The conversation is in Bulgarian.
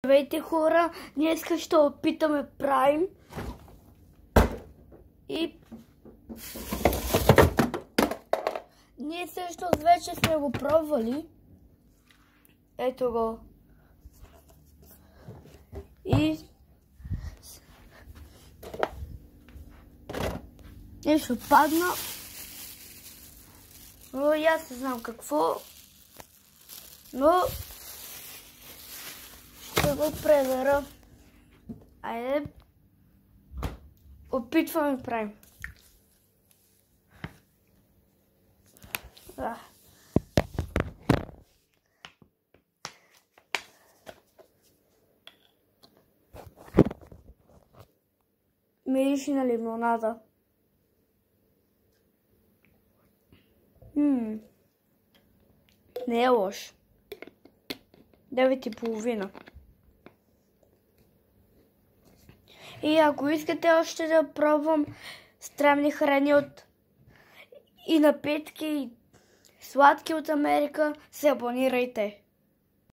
Здравейте хора, днес ще опитаме правим и ние също вече сме го пробвали. Ето го. И нещо падна. Но и аз не знам какво. Но ще го превера. Айде. Опитваме да правим. Мирише на лимонада. Не е лош. 9,5. И ако искате още да пробвам странни храни и напитки и сладки от Америка, се абонирайте.